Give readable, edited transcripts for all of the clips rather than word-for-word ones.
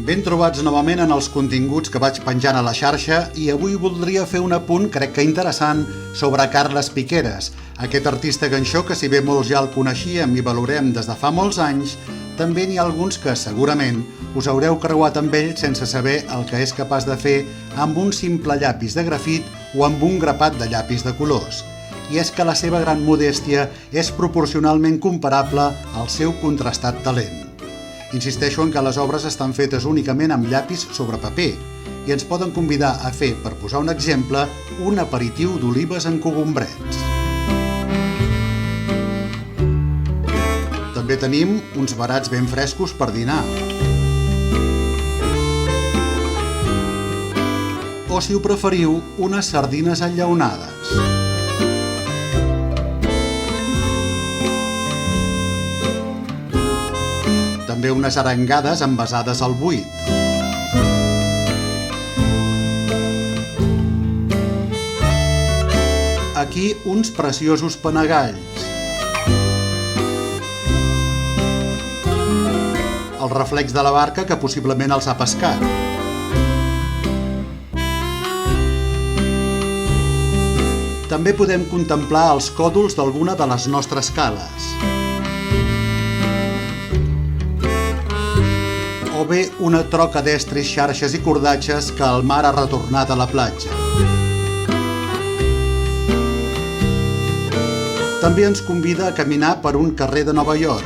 Ben trobats novament en els continguts que vaig penjant a la xarxa i avui voldria fer un apunt, crec que interessant, sobre Carles Piqueras, aquest artista ganxó que si bé molts ja el coneixíem i valorem des de fa molts anys, també n'hi ha alguns que segurament us haureu creuat amb ell sense saber el que és capaç de fer amb un simple llapis de grafit o amb un grapat de llapis de colors. I és que la seva gran modèstia és proporcionalment comparable al seu contrastat talent. Insisteixo en que les obres estan fetes únicament amb llapis sobre paper i ens poden convidar a fer, per posar un exemple, un aperitiu d'olives en cogombrets. També tenim uns barats ben frescos per dinar. O, si ho preferiu, unes sardines enllaunades. També unes arengades envasades al buit. Aquí uns preciosos penegalls. El reflex de la barca que possiblement els ha pescat. També podem contemplar els còdols d'alguna de les nostres cales. O bé una troca d'estris, xarxes i cordatges que el mar ha retornat a la platja. També ens convida a caminar per un carrer de Nova York.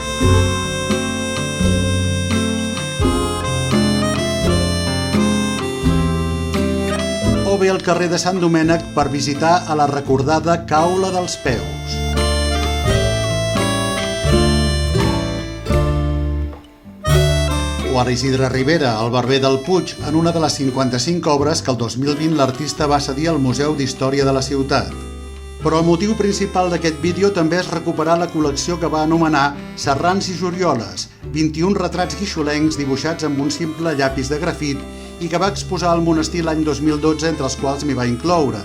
O bé el carrer de Sant Domènec per visitar a la recordada Caula dels Peus. O a Isidre Ribera, el barber del Puig, en una de les 55 obres que el 2020 l'artista va cedir al Museu d'Història de la ciutat. Però el motiu principal d'aquest vídeo també és recuperar la col·lecció que va anomenar Serrans i Jorioles, 21 retrats guixolencs dibuixats amb un simple llapis de grafit i que va exposar al monestir l'any 2012, entre els quals m'hi va incloure,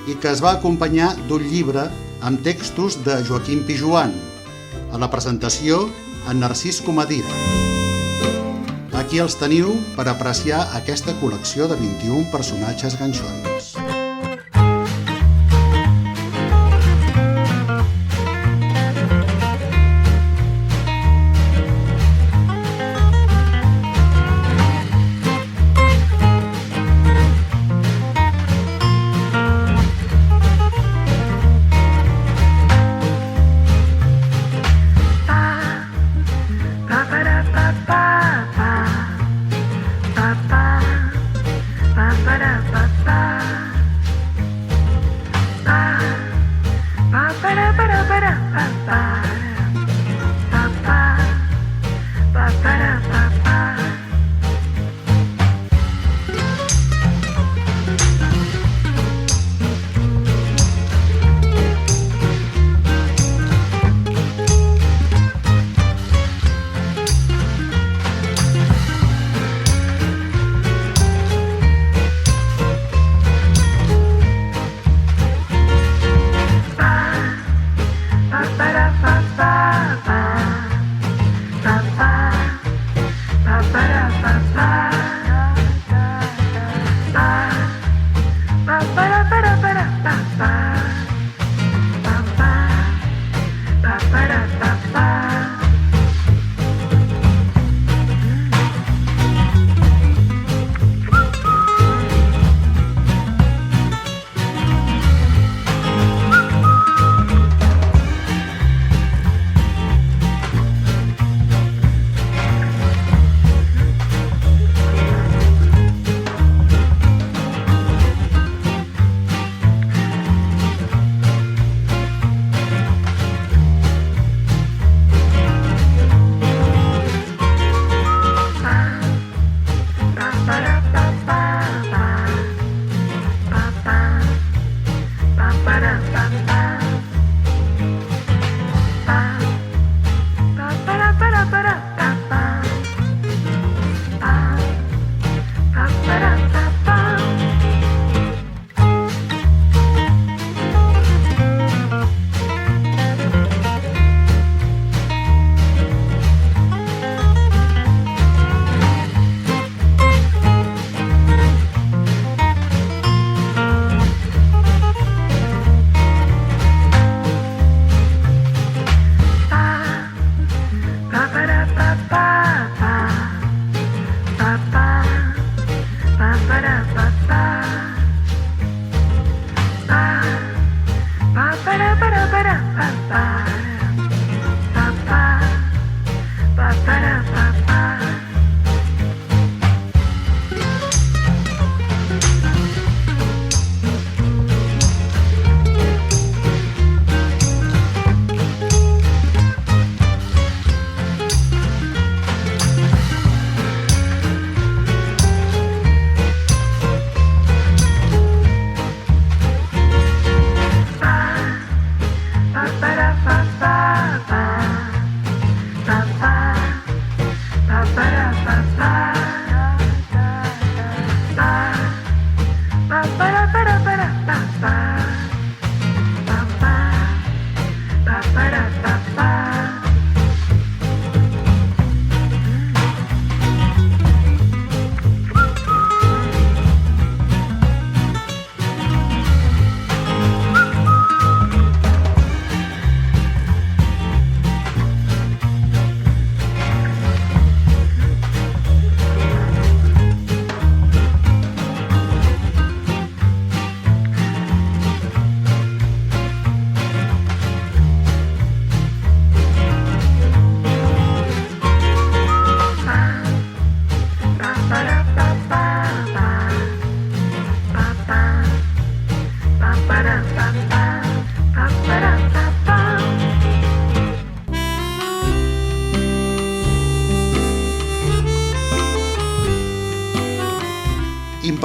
i que es va acompanyar d'un llibre amb textos de Joaquim Pijoan. A la presentació, en Narcís Comadira. Aquí els teniu per apreciar aquesta col·lecció de 21 personatges ganxons. Ba-ba-da-ba-ba.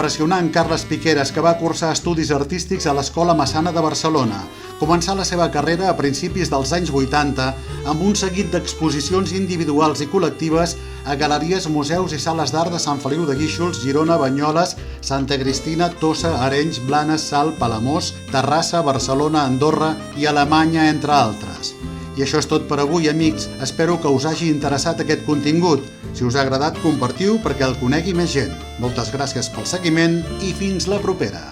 Impressionant Carles Piqueras, que va cursar estudis artístics a l'Escola Massana de Barcelona. Començà la seva carrera a principis dels anys 80 amb un seguit d'exposicions individuals i col·lectives a galeries, museus i sales d'art de Sant Feliu de Guíxols, Girona, Banyoles, Santa Cristina, Tossa, Arenys, Blanes, Salt, Palamós, Terrassa, Barcelona, Andorra i Alemanya, entre altres. I això és tot per avui, amics. Espero que us hagi interessat aquest contingut. Si us ha agradat, compartiu perquè el conegui més gent. Moltes gràcies pel seguiment i fins la propera.